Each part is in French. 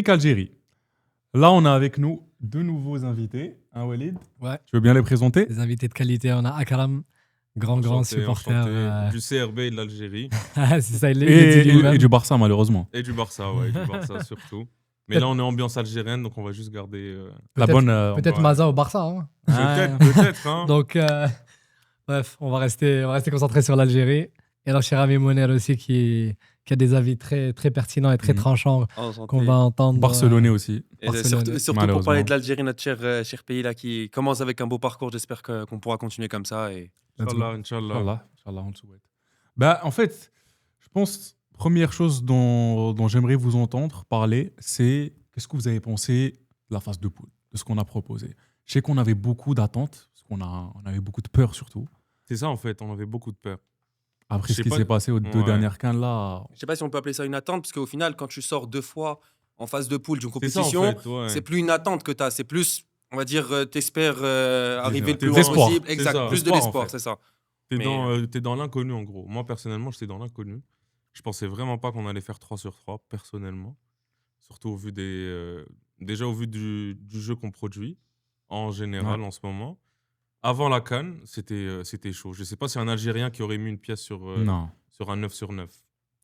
Afrique-Algérie. Là, on a avec nous 2 nouveaux invités. Walid. Ouais. Tu veux bien les présenter? Des invités de qualité. On a Akram, grand supporter. Du CRB et de l'Algérie. C'est ça, il est dit lui-même. Et du Barça, malheureusement. Et du Barça, ouais, du Barça surtout. Mais là, on est ambiance algérienne, donc on va juste garder... la bonne... Peut-être ouais. Maza au Barça. Hein. Peut-être. Hein. Donc, bref, on va rester concentré sur l'Algérie. Et alors, cher ami Moner aussi, qui a des avis très, très pertinents et très tranchants qu'on va entendre. Barcelonais aussi. Et surtout pour parler de l'Algérie, notre cher pays là, qui commence avec un beau parcours. J'espère qu'on pourra continuer comme ça. Et... Inch'Allah, on le souhaite. Bah, en fait, je pense, première chose dont j'aimerais vous entendre parler, c'est qu'est-ce que vous avez pensé de la phase de poule, de ce qu'on a proposé. Je sais qu'on avait beaucoup d'attentes, parce on avait beaucoup de peur surtout. C'est ça, en fait, on avait beaucoup de peur. Après ce qui s'est passé aux 2 dernières cannes là. Je sais pas si on peut appeler ça une attente, parce qu'au final, quand tu sors 2 fois en phase de poule d'une compétition, c'est plus une attente que tu as, c'est plus, on va dire, t'espères arriver le plus loin possible. Exact, plus de l'espoir, en fait. C'est ça. T'es dans l'inconnu en gros. Moi personnellement, j'étais dans l'inconnu. Je pensais vraiment pas qu'on allait faire 3 sur 3, personnellement. Surtout au vu déjà au vu du jeu qu'on produit, en général, en ce moment. Avant la CAN, c'était chaud. Je ne sais pas si un Algérien qui aurait mis une pièce sur un 9 sur 9,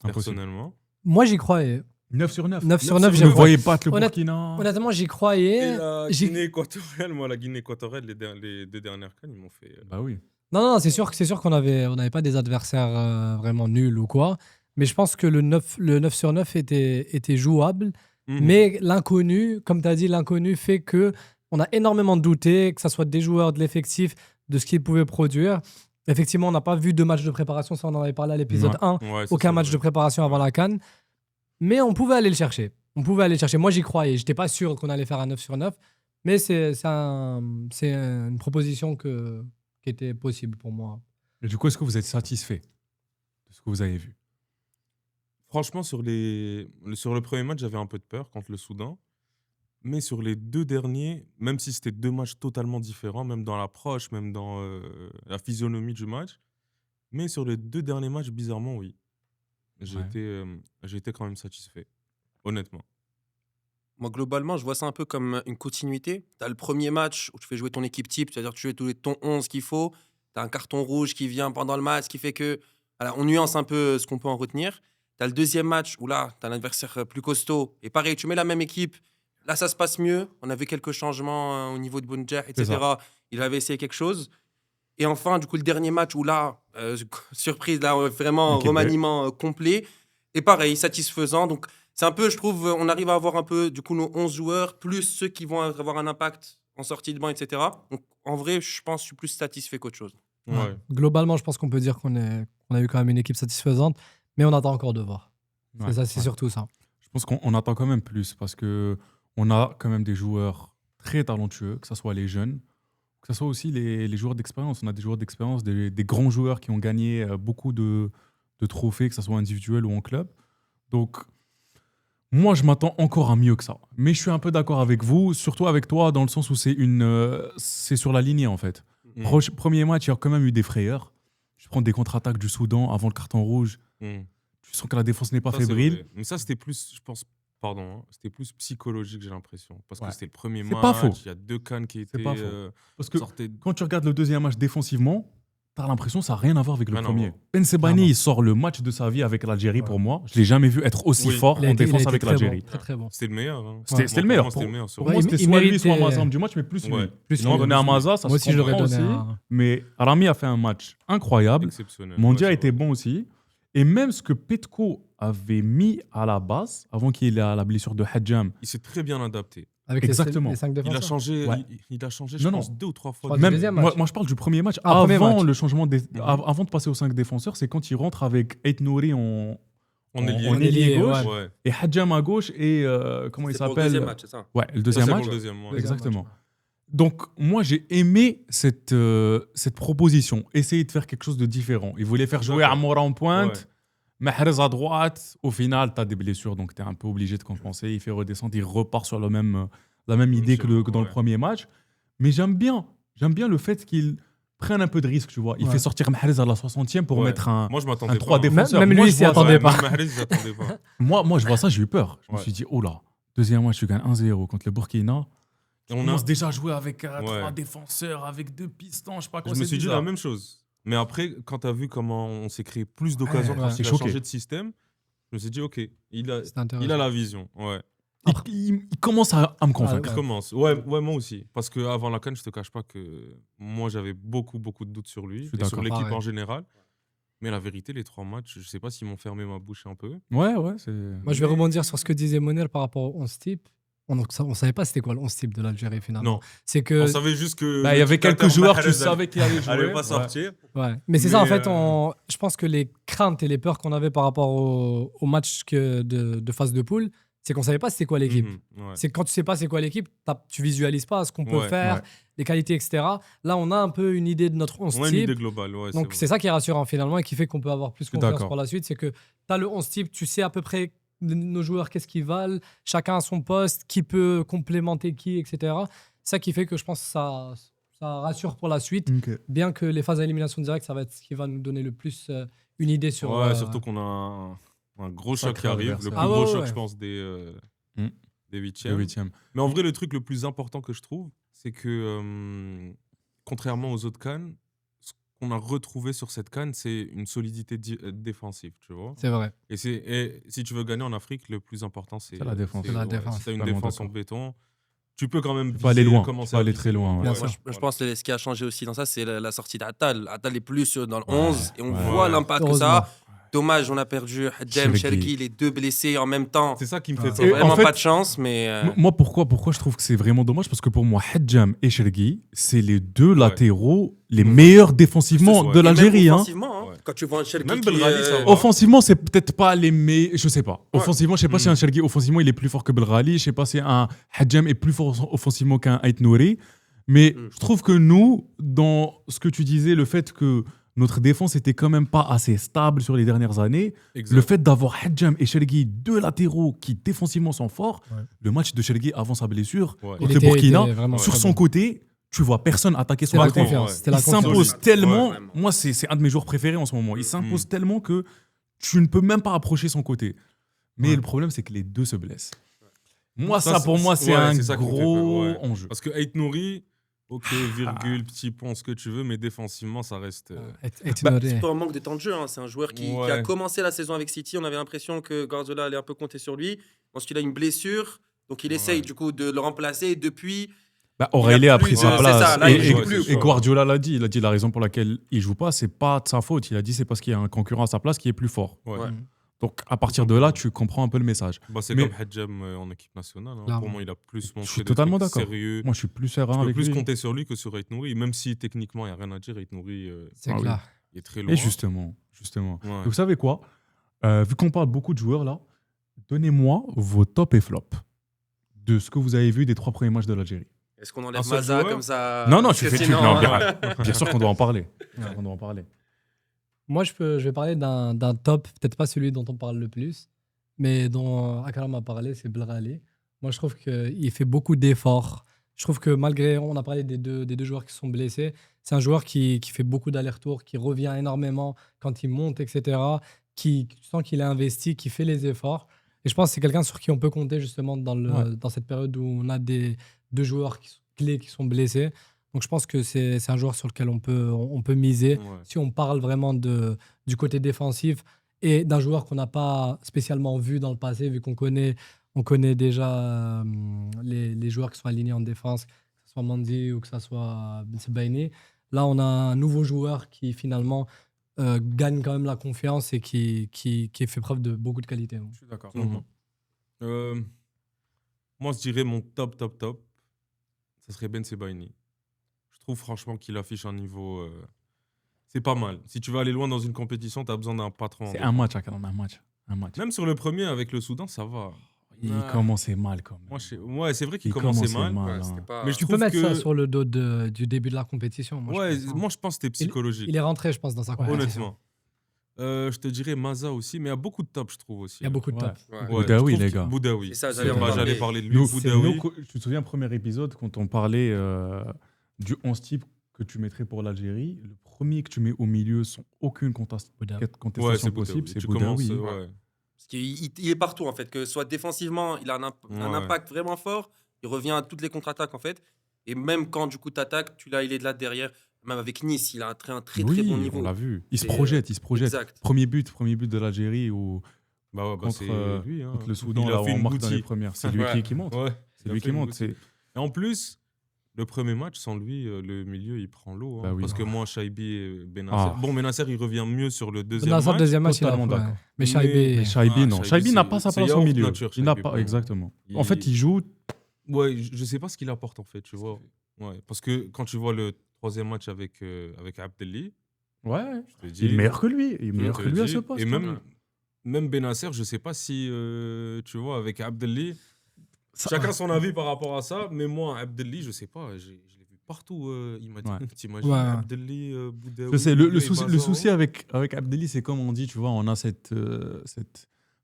personnellement. Moi, j'y croyais. 9 sur 9. 9 sur 9, je ne voyais pas le Burkina. Honnêtement, j'y croyais. Et la Guinée équatoriale, la Guinée équatoriale, les 2 dernières CAN, ils m'ont fait... Bah oui. Non, c'est sûr qu'on n'avait pas des adversaires vraiment nuls ou quoi. Mais je pense que le 9 sur 9 était jouable. Mais l'inconnu, comme tu as dit, l'inconnu fait que on a énormément douté, que ce soit des joueurs, de l'effectif, de ce qu'ils pouvaient produire. Effectivement, on n'a pas vu de match de préparation, ça on en avait parlé à l'épisode 1. Aucun match de préparation avant la CAN. Mais on pouvait aller le chercher. Moi, j'y croyais. Je n'étais pas sûr qu'on allait faire un 9 sur 9. Mais c'est une proposition qui était possible pour moi. Et du coup, est-ce que vous êtes satisfait de ce que vous avez vu? Franchement, sur le premier match, j'avais un peu de peur contre le Soudan. Mais sur les 2 derniers, même si c'était 2 matchs totalement différents, même dans l'approche, même dans la physionomie du match, mais sur les 2 derniers matchs, bizarrement, oui. J'ai été quand même satisfait, honnêtement. Moi, globalement, je vois ça un peu comme une continuité. Tu as le premier match où tu fais jouer ton équipe type, c'est-à-dire que tu fais ton 11 qu'il faut. Tu as un carton rouge qui vient pendant le match, qui fait que voilà, on nuance un peu ce qu'on peut en retenir. Tu as le deuxième match où là, tu as un adversaire plus costaud. Et pareil, tu mets la même équipe. Là, ça se passe mieux. On a vu quelques changements au niveau de Bounedjah, etc. Il avait essayé quelque chose. Et enfin, du coup, le dernier match où là, surprise, là, vraiment remaniement complet. Et pareil, satisfaisant. Donc, c'est un peu, je trouve, on arrive à avoir un peu, du coup, nos 11 joueurs, plus ceux qui vont avoir un impact en sortie de banc, etc. Donc, en vrai, je pense que je suis plus satisfait qu'autre chose. Ouais. Globalement, je pense qu'on peut dire qu'on a eu quand même une équipe satisfaisante, mais on attend encore de voir. C'est surtout ça. Je pense qu'on attend quand même plus parce que on a quand même des joueurs très talentueux, que ce soit les jeunes, que ce soit aussi les joueurs d'expérience. On a des joueurs d'expérience, des grands joueurs qui ont gagné beaucoup de trophées, que ce soit individuel ou en club. Donc, moi, je m'attends encore à mieux que ça. Mais je suis un peu d'accord avec vous, surtout avec toi, dans le sens où c'est sur la lignée, en fait. Premier match, il y a quand même eu des frayeurs. Je prends des contre-attaques du Soudan avant le carton rouge. Tu sens que la défense n'est pas fébrile. Mais ça, c'était plus, je pense... c'était plus psychologique, j'ai l'impression. Parce que c'était le premier match. C'est pas faux. Il y a 2 cannes qui étaient. C'est pas faux. Parce que quand tu regardes le deuxième match défensivement, t'as l'impression que ça n'a rien à voir avec le premier. Ben Sebaini, il sort le match de sa vie avec l'Algérie pour moi. Je ne l'ai jamais vu être aussi fort en défense avec l'Algérie. Très bon. C'était le meilleur. Hein. C'était le meilleur. Pour moi, c'était soit lui, soit Maza du match, mais plus lui. Ils l'ont donné à Maza, ça se comprend aussi. Mais Rami a fait un match incroyable. Mondia était bon aussi. Et même ce que Petko avait mis à la base, avant qu'il ait la blessure de Hadjam. Il s'est très bien adapté. Avec exactement. Les 5 défenseurs. Il a changé, je pense, 2 ou 3 fois. Même, moi, je parle du premier match. Avant le changement avant de passer aux 5 défenseurs, c'est quand il rentre avec Ait Nouri en ailier gauche et Hadjam à gauche et comment il s'appelle? Le deuxième match, c'est ça? Ouais, le deuxième match. Exactement. Donc, moi, j'ai aimé cette proposition. Essayer de faire quelque chose de différent. Il voulait faire jouer Amoura en pointe, Mahrez à droite. Au final, tu as des blessures, donc tu es un peu obligé de compenser. Il fait redescendre, il repart sur la même idée que dans le premier match. Mais j'aime bien le fait qu'il prenne un peu de risque, tu vois. Il fait sortir Mahrez à la 60e pour mettre un 3 défenseurs. Même lui, il s'y attendait pas. Moi, je vois ça, j'ai eu peur. Je me suis dit, oh là. Deuxième match, tu gagnes 1-0 contre le Burkina. Et On on a... commence déjà à jouer avec Ouais. 3 défenseurs, avec 2 pistons, je sais pas quoi. Je me c'est suis dit bizarre. la même chose. Mais après, quand tu as vu comment on s'est créé plus d'occasions Ouais, quand j'étais il a choqué. changé de système, je me suis dit, OK, il a, C'est intéressant. il a la vision. Ouais. Il commence à me convaincre. Je commence. Ouais, moi aussi. Parce qu'avant la CAN, je te cache pas que moi, j'avais beaucoup de doutes sur lui Je suis et sur d'accord. l'équipe Pareil. en général. Mais la vérité, les 3 matchs, je sais pas s'ils m'ont fermé ma bouche un peu. Ouais, c'est. Moi, je vais rebondir sur ce que disait Monel par rapport au 11 type. On savait pas c'était quoi le 11 type de l'Algérie finalement. Non. C'est que On savait juste que. Bah, il y le avait dictateur quelques joueurs, tu Mahrez savais qu'il allait jouer. allait pas Ouais. sortir. ouais. Mais c'est ça en Mais, fait. Je pense que les craintes et les peurs qu'on avait par rapport au match de phase de poule, c'est qu'on savait pas c'était quoi l'équipe. Ouais. C'est que quand tu sais pas c'est quoi l'équipe, tu visualises pas ce qu'on peut Ouais, faire, ouais. les qualités, etc. Là, on a un peu une idée de notre 11 On a une type. idée globale. Ouais, Donc, c'est ça qui est rassurant finalement et qui fait qu'on peut avoir plus suis confiance d'accord. pour la suite. C'est que tu as le 11 type, tu sais à peu près nos joueurs qu'est-ce qu'ils valent, chacun à son poste, qui peut complémenter qui, etc. Ça qui fait que je pense que ça rassure pour la suite. Bien que les phases d'élimination directe, ça va être ce qui va nous donner le plus une idée sur. Ouais, surtout qu'on a un gros choc Sacré qui arrive. Le adversaire. plus Ah ouais, gros ouais, choc, ouais. je pense, des Le huitièmes. 8e. Mais en vrai, le truc le plus important que je trouve, c'est que contrairement aux autres CAN, ce qu'on a retrouvé sur cette CAN, c'est une solidité défensive, tu vois. C'est vrai. Et si tu veux gagner en Afrique, le plus important, c'est C'est la défense. C'est la défense. Si tu as une Totalement défense en d'accord. béton, tu peux quand même Tu peux aller loin. commencer Tu peux à aller viser. très loin, ouais. Bien Moi, sûr. je pense que ce qui a changé aussi dans ça, c'est la sortie d'Atal. Atal est plus dans le Ouais, 11 et on ouais. voit Ouais. l'impact que Heureusement. ça a. Dommage, on a perdu Hadjem, Cherki. Cherki, les deux blessés en même temps. C'est ça qui me Ouais. fait C'est Et peur. vraiment en fait, pas de chance, mais. Moi, pourquoi je trouve que c'est vraiment dommage? Parce que pour moi, Hadjam et Chergui, c'est les deux latéraux les meilleurs défensivement Ouais. de Et même l'Algérie. Hein. Offensivement, hein, Ouais. quand tu vois un Cherki Même qui, Belrali, ça va. Offensivement, c'est peut-être pas les meilleurs. Je sais pas. Ouais. Offensivement, je sais pas si un Chergui, offensivement, il est plus fort que Belrali. Je sais pas si un Hadjam est plus fort offensivement qu'un Ait Nouri. Mais je trouve que nous, dans ce que tu disais, le fait que notre défense était quand même pas assez stable sur les dernières années, Exact. le fait d'avoir Hadjam et Chergui, deux latéraux qui défensivement sont forts, Ouais. le match de Chergui avant sa blessure, Ouais. contre le Burkina, vraiment sur très son bon. côté, tu vois personne attaquer C'était son la côté. confiance. ouais. C'était la Il confiance. s'impose Solide. tellement. Ouais, vraiment. Moi, c'est un de mes joueurs préférés en ce moment. Il s'impose Mm. tellement que tu ne peux même pas approcher son côté. Mais Ouais. le problème, c'est que les deux se blessent. Moi, Ça, ça, pour c'est- moi, c'est ouais, un c'est ça qui me fait gros peur, ouais. enjeu. Parce que Ait Nouri, ok, virgule, petit pont, ce que tu veux, mais défensivement, ça reste. Surtout un manque de temps de jeu. Hein. C'est un joueur qui a Ouais. commencé la saison avec City. On avait l'impression que Guardiola allait un peu compter sur lui. Ensuite, il a une blessure. Donc, il essaye Ouais. du coup de le remplacer. Et depuis, Bah, Aurélie a pris plus sa de- place. c'est ça, là, et, il joue et- plus, et quoi. Guardiola l'a dit. Il a dit la raison pour laquelle il joue pas, c'est pas de sa faute. Il a dit c'est parce qu'il y a un concurrent à sa place qui est plus fort. Ouais. Ouais. Donc à partir de là, tu comprends un peu le message. Bah, c'est Mais- comme Hadjam en équipe nationale. Hein. Clairement. Pour moi, il a plus montré Je suis des totalement trucs d'accord. sérieux. Moi, je suis plus serein Tu peux avec plus lui. compter sur lui que sur Ait Nouri, même si techniquement, il n'y a rien à dire. Ait Nouri, C'est Ah oui. clair. il est très loin. Et justement. Ouais. Et vous savez quoi? Vu qu'on parle beaucoup de joueurs là, donnez-moi vos top et flop de ce que vous avez vu des 3 premiers matchs de l'Algérie. est-ce qu'on enlève seul Maza joueur comme ça Non, Parce tu que fais sinon, non, hein, bien sûr qu'on doit en parler. On doit en parler. Moi, je vais parler d'un top, peut-être pas celui dont on parle le plus, mais dont Akram a parlé, c'est Belrali. Moi, je trouve qu'il fait beaucoup d'efforts. Je trouve que malgré, on a parlé des deux joueurs qui sont blessés, c'est un joueur qui fait beaucoup d'allers-retours, qui revient énormément quand il monte, etc. Tu sens qu'il est investi, qui fait les efforts. Et je pense que c'est quelqu'un sur qui on peut compter justement dans cette période où on a deux joueurs clés qui sont blessés. Donc je pense que c'est un joueur sur lequel on peut miser. Ouais. Si on parle vraiment du côté défensif et d'un joueur qu'on n'a pas spécialement vu dans le passé, vu qu'on connaît déjà les joueurs qui sont alignés en défense, que ce soit Mandy ou que ce soit Bensebaini. Là, on a un nouveau joueur qui finalement gagne quand même la confiance et qui fait preuve de beaucoup de qualité. Je suis d'accord. Mhm. Moi, je dirais mon top. Ça serait Ben Sebaini. Je trouve franchement qu'il affiche un niveau. C'est pas mal. Si tu veux aller loin dans une compétition, tu as besoin d'un patron. en C'est défense. un match, Akram, un match. Même sur le premier avec le Soudan, ça va. Il Ouais. commençait mal quand même. Ouais, c'est vrai qu'il Il commençait mal. ouais, hein. c'était pas- Mais je Tu trouve peux mettre que... ça sur le dos du début de la compétition. Ouais, je pense. moi je pense que c'était psychologique. Il est rentré, je pense, dans sa compétition. Honnêtement. Je te dirais Maza aussi, mais il y a beaucoup de top, je trouve aussi. Il y a beaucoup de Ouais. top. Ouais. Ouais, Boudaoui, je trouve les qu'il- gars. Boudaoui. C'est ça, C'est j'allais en vrai, parler. j'allais parler de lui. Nous, Boudaoui. tu te souviens, premier épisode, quand on parlait du 11 type que tu mettrais pour l'Algérie, le premier que tu mets au milieu sans aucune Boudaoui. Ouais, contestation c'est possible, Boudaoui. c'est Tu commences, Boudaoui. ouais. Parce qu'il est partout, en fait. Que ce soit défensivement, il a un Ouais. impact vraiment fort. Il revient à toutes les contre-attaques, en fait. Et même quand, du coup, tu attaques, il est de là derrière. Même avec Nice, il a un très, très bon Oui, niveau. on l'a vu. Il se Et, projette, il se projette. Exact. Premier but de l'Algérie ou Bah ouais, contre, c'est lui. Hein. contre le Soudan, Il a là où fait on une marque dans les Goutti. premières. C'est lui Ouais. qui monte. Ouais. C'est il a lui fait qui une monte. Goutti. C'est... Et en plus, le premier match, sans lui, le milieu, il prend l'eau. Hein, Bah oui. Parce que moi, Shaibi et Benasser. Ah. Bon, Benasser, il revient mieux sur le deuxième Dans sa match. deuxième match, il a totalement d'accord. Mais Mais Chaibé. Shaibi, non. Shaibi, Shaibi n'a c'est- pas sa c'est place au yaourt milieu. nature, Il n'a Shaibi, pas, pour moi. exactement. Il- En fait, il joue. Ouais, je sais pas ce qu'il apporte, en fait, tu vois. Ouais, parce que quand tu vois le troisième match avec Abdelli, Ouais. je te dis. Il est meilleur que lui. Il est je meilleur te que lui à dis, ce poste. Et hein. même Benasser, je sais pas si, tu vois, avec Abdelli, Ça- chacun son avis par rapport à ça, mais moi, Abdelli, je sais pas, je l'ai vu partout. Il m'a dit, Ouais. t'imagines, Ouais. Abdelli, Boudaoui, Je sais, le Boulay, souci, le Bazao. souci avec Abdelli, c'est comme on dit, tu vois, on a cette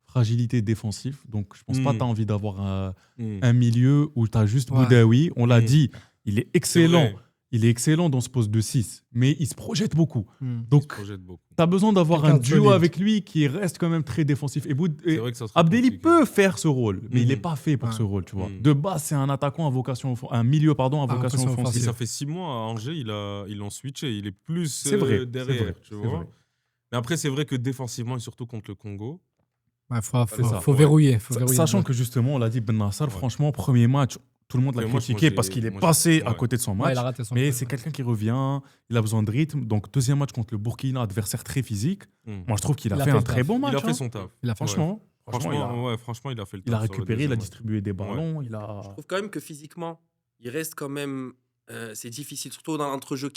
fragilité défensive. Donc, je pense pas que tu as envie d'avoir un milieu où tu as juste Ouais. Boudaoui. On l'a Mm. dit, il est C'est excellent. vrai, Il est excellent dans ce poste de 6, mais il se projette beaucoup. Hmm. il se Donc, projette beaucoup. tu as besoin d'avoir Quelqu'un un de duo solide. avec lui qui reste quand même très défensif. Et, C'est vrai que ça serait Abdelli compliqué. peut faire ce rôle, mais il n'est Mhm. pas fait pour Ouais. ce rôle, tu vois. Mhm. De base, c'est un attaquant à vocation, un milieu pardon, à vocation vocation Si offensive. ça fait 6 mois à Angers, ils l'ont switché. Il est plus C'est vrai, derrière, c'est vrai, tu c'est vois. vrai. Mais après, c'est vrai que défensivement, et surtout contre le Congo, Ouais, faut C'est ça. faut verrouiller. Faut Sa- verrouiller. Sachant que justement, on l'a dit, Ben Nasser, Ouais. franchement, premier match, tout le monde l'a Premier match, critiqué moi, parce j'ai- qu'il est moi, passé j'ai- à ouais. côté de son Ouais, match. il a raté son Mais match, c'est ouais. quelqu'un qui revient, il a besoin de rythme. Donc, deuxième match contre le Burkina, adversaire très physique. hmm. Moi, je trouve qu'il a Il a fait fait un le très taf. bon match. il a fait hein. son taf. Il a fait Franchement, Franchement, franchement, il a fait le taf. il a sur le récupéré, il a deuxième match. distribué des ballons. Il a... Je trouve quand même que physiquement, il reste quand même. C'est difficile, surtout dans l'entrejeu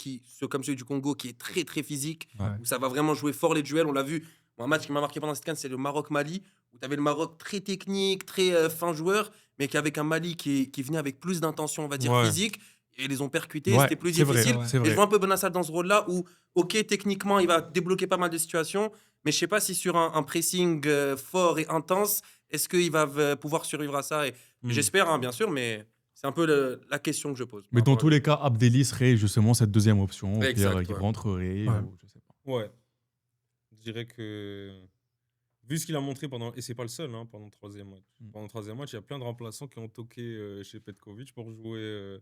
comme celui du Congo, qui est très très physique, Ouais. où ça va vraiment jouer fort les duels. On l'a vu. Moi, un match qui m'a marqué pendant cette CAN, c'est le Maroc-Mali, où tu avais le Maroc très technique, très fin joueur, mais qu'avec un Mali qui venait avec plus d'intention, on va dire, Ouais. physique, et ils les ont percutés. Ouais, C'était plus c'est vrai, difficile. c'est Et vrai. je vois un peu Benassar dans ce rôle-là, où, ok, techniquement, il va débloquer pas mal de situations, mais je sais pas si sur un pressing fort et intense, est-ce qu'il va pouvoir survivre à ça. Et Hmm. j'espère, hein, bien sûr, mais c'est un peu la question que je pose. Mais par dans rapport tous les cas, Abdelli serait justement cette deuxième option. Au pire, Exact, il ouais. rentrerait. Ouais. Ou je sais pas. Ouais. Je dirais que, vu ce qu'il a montré pendant. Et c'est pas le seul, hein, pendant le troisième match. Mm. Pendant le troisième match, il y a plein de remplaçants qui ont toqué chez Petkovic pour jouer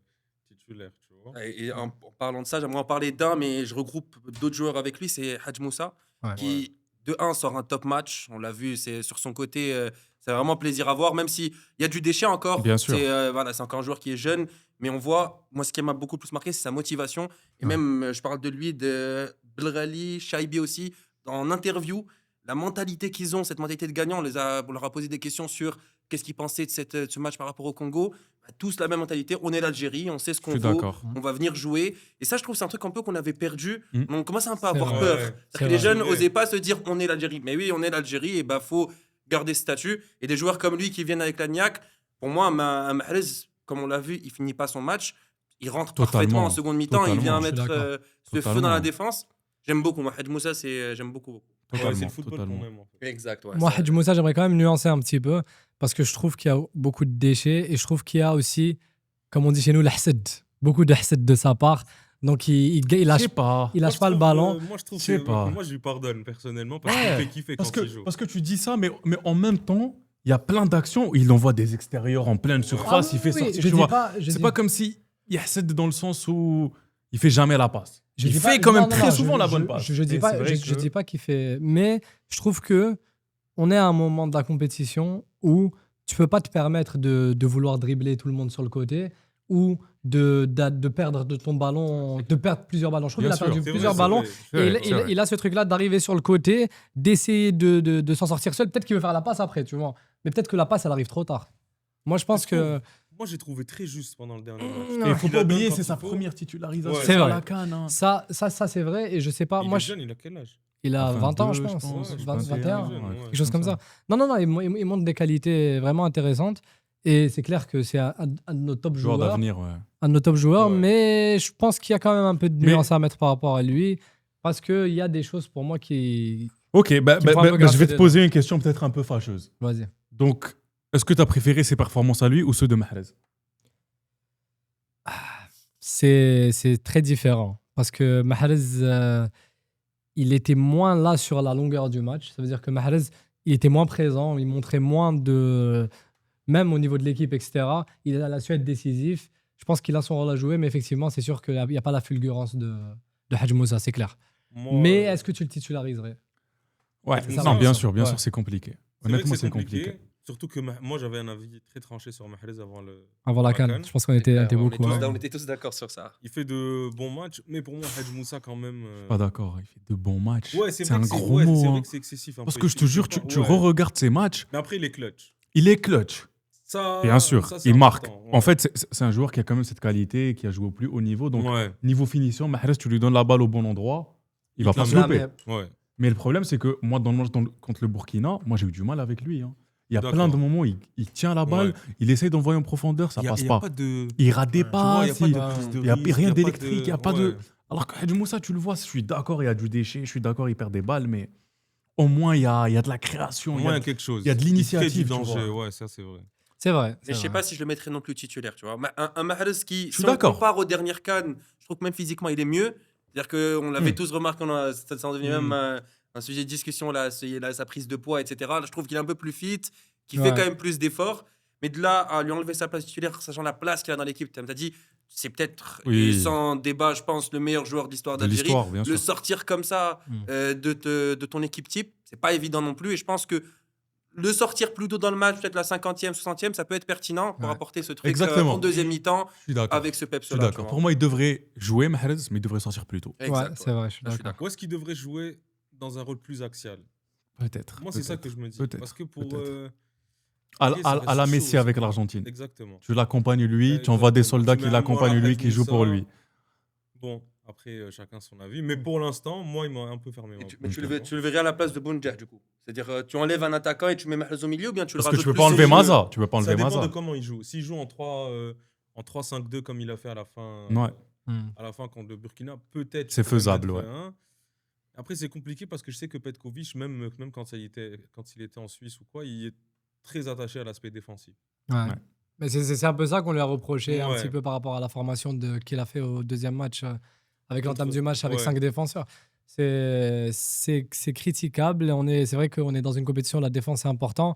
titulaire, tu vois. à. Et en parlant de ça, j'aimerais en parler d'un, mais je regroupe d'autres joueurs avec lui. C'est Hadj Moussa, Ouais. qui, de 1, sort un top match. On l'a vu, c'est sur son côté, c'est vraiment plaisir à voir, même s'il y a du déchet encore. Bien sûr. Voilà, c'est encore un joueur qui est jeune, mais on voit, moi, ce qui m'a beaucoup plus marqué, c'est sa motivation. Et Ouais. même, je parle de lui, de Belghali, Shaibi aussi, en interview, la mentalité qu'ils ont, cette mentalité de gagnant, on leur a posé des questions sur qu'est-ce qu'ils pensaient de ce match par rapport au Congo. Bah, tous la même mentalité, on est l'Algérie, on sait ce Je qu'on suis vaut, d'accord. on va venir jouer. Et ça, je trouve, c'est un truc un peu qu'on avait perdu. Mm. On commence un peu à C'est avoir vrai. peur. Ouais, C'est-à-dire c'est que les vrai. jeunes Ouais. n'osaient pas se dire on est l'Algérie. Mais oui, on est l'Algérie, et bah faut garder ce statut. Et des joueurs comme lui qui viennent avec l'Agnac, pour moi, un Mahrez, comme on l'a vu, il finit pas son match. Il rentre Totalement. parfaitement en seconde mi-temps. Il vient Totalement, je suis mettre d'accord. ce feu Totalement. dans la défense. J'aime beaucoup. Moi, Hadj Moussa, j'aime beaucoup. Ouais, c'est Totalement, le football totalement. qu'on aime, en fait. Exact. Ouais, Moi, c'est- Hadj Moussa, j'aimerais quand même nuancer un petit peu parce que je trouve qu'il y a beaucoup de déchets et je trouve qu'il y a aussi, comme on dit chez nous, l'hased. Beaucoup de hased de sa part. Donc, il Je lâche, sais pas. il Moi, lâche je pas le trouve, ballon. moi, je trouve Je sais que pas. moi, je lui pardonne personnellement parce Ouais, qu'il me fait kiffer Parce quand il que, joue. parce que tu dis ça, mais en même temps, il y a plein d'actions où il envoie des extérieurs en pleine surface, il fait sortir. je tu dis vois. pas, C'est pas comme si il y a cette dans le sens où il fait jamais la passe. Je Il dis fait pas- quand même non, non, très non, souvent je- la bonne je- passe. Je dis Et pas, c'est vrai je que- dis pas qu'il fait, mais je trouve que on est à un moment de la compétition où tu peux pas te permettre de vouloir dribbler tout le monde sur le côté ou de perdre de ton ballon, de perdre plusieurs ballons. Je trouve Bien qu'il a sûr, perdu C'est plusieurs vrai, c'est ballons. vrai. C'est Et vrai, c'est vrai. il a ce truc-là d'arriver sur le côté, d'essayer de s'en sortir seul. Peut-être qu'il veut faire la passe après, tu vois. Mais peut-être que la passe, elle arrive trop tard. Moi, je pense Je que. Moi, j'ai trouvé très juste pendant le dernier match. Et il faut Il pas la donne oublier, quand c'est il sa faut. première titularisation Ouais. C'est sur vrai. la CAN. hein. Ça c'est vrai. Et je sais pas. Il Moi, est jeune, il a quel âge il a Enfin, 20 ans, je 22, pense. je pense, 21. jeune, ouais. Quelque chose comme ça. Non, il montre des qualités vraiment intéressantes. Et c'est clair que c'est un de nos top Joueur joueurs. d'avenir, ouais. Un de nos top joueurs, Ouais. mais je pense qu'il y a quand même un peu de Mais- nuance à mettre par rapport à lui. Parce qu'il y a des choses pour moi qui. Ok, Qui prend un peu je grâce vais te dedans. poser une question peut-être un peu fâcheuse. Vas-y. Donc, est-ce que tu as préféré ses performances à lui ou ceux de Mahrez? C'est très différent. Parce que Mahrez, il était moins là sur la longueur du match. Ça veut dire que Mahrez, il était moins présent, il montrait moins de... Même au niveau de l'équipe, etc. Il a su être décisif. Je pense qu'il a son rôle à jouer, mais effectivement, c'est sûr qu'il n'y a pas la fulgurance de Hadj Moussa, c'est clair. Moi, Mais est-ce que tu le titulariserais? Ouais, Ça non, va, bien ça. sûr, bien Ouais. sûr, c'est compliqué. c'est vrai que Honnêtement, c'est compliqué. Surtout que moi, j'avais un avis très tranché sur Mahrez avant le. Avant la La CAN, CAN. je pense qu'on était beaucoup. on, ouais. on était tous d'accord sur ça. Il fait de bons matchs, mais pour moi, Hadj Moussa, quand même. Pas d'accord, il fait de bons matchs. Ouais, c'est vrai un que gros ouais, mot. c'est hein. vrai que c'est excessif. un Parce peu. que je te Il jure, fait tu pas- ouais. re-regardes ses matchs, Mais après, il est clutch. il est clutch. Ça, Bien sûr, ça, c'est il marque. important, ouais. En fait, c'est un joueur qui a quand même cette qualité, qui a joué au plus haut niveau. Donc, ouais, niveau finition, Mahrez, tu lui donnes la balle au bon endroit, il va te pas la se met. louper. ouais. Mais le problème, c'est que moi, dans le match contre le Burkina, moi, j'ai eu du mal avec lui. hein. Il y a D'accord. plein de moments où il tient la balle, Ouais. il essaye d'envoyer en profondeur, ça passe Il y a pas. pas de. Il rate des Tu vois, il y a passes, pas il- de prise de il y a risque, rien pas d'électrique, il y a pas de- ouais. Alors que Hadj Moussa, tu le vois, je suis d'accord, il y a du déchet, je suis d'accord, il perd des balles, mais au moins, il y a de la création. Au moins, il y a quelque chose. il y a de l'initiative, Il crée du tu danger, vois. ouais, ça, c'est vrai. C'est vrai. Mais je sais pas si je le mettrais non plus titulaire, tu vois. Un Mahrez qui, suis si on d'accord. compare aux dernières CAN, je trouve que même physiquement, il est mieux. C'est-à-dire qu'on l'avait tous remarqué, ça en devenait même un sujet de discussion, là, sa prise de poids, etc. Là, je trouve qu'il est un peu plus fit, qu'il fait Ouais. quand même plus d'efforts. Mais de là à lui enlever sa place titulaire, sachant la place qu'il a dans l'équipe, tu as dit, c'est peut-être, Oui. et sans débat, je pense, le meilleur joueur de l'histoire De d'Algérie. l'histoire, bien Le sûr. sortir comme ça de ton équipe type, c'est pas évident non plus. Et je pense que le sortir plus tôt dans le match, peut-être la 50e, 60e, ça peut être pertinent pour Ouais. apporter ce truc Exactement. en deuxième mi-temps Je suis d'accord. avec ce Je suis peps-là. d'accord. Pour moi, il devrait jouer Mahrez, mais il devrait sortir plus tôt. Ouais, Exact, c'est vrai, je suis Là, je suis d'accord. Où est-ce qu'il devrait jouer dans un rôle plus axial? Peut-être. Moi, c'est ça peut-être, que je me dis. peut-être, Parce que pour. peut-être. ok, ça À reste la chaud Messi aussi. avec l'Argentine. Exactement. Tu l'accompagnes lui, Ouais, tu envoies des exactement. soldats Tu qui mets un l'accompagnent Moura lui, qui jouent pour Hadj lui. Moussa. Bon, après, chacun son avis. Mais pour l'instant, moi, il m'a un peu fermé. Mais tu le verrais à la place de Bounja, du coup. C'est-à-dire, tu enlèves un attaquant et tu mets Mahrez au milieu ou bien tu le Parce que rajoutes tu peux plus pas au enlever milieu Maza. Tu peux pas Ça enlever dépend Maza. de comment il joue. S'il joue en 3-5-2 comme il a fait à la fin, Ouais. à la fin contre le Burkina, peut-être. C'est il pourrait faisable, mettre ouais. un. Après, c'est compliqué parce que je sais que Petkovic, même quand il était en Suisse ou quoi, il est très attaché à l'aspect défensif. Ouais. Ouais. Mais c'est un peu ça qu'on lui a reproché un Ouais. petit peu par rapport à la formation qu'il a fait au deuxième match, avec l'entame Contre- du match avec ouais. 5 défenseurs. C'est critiquable. C'est vrai qu'on est dans une compétition, la défense est important.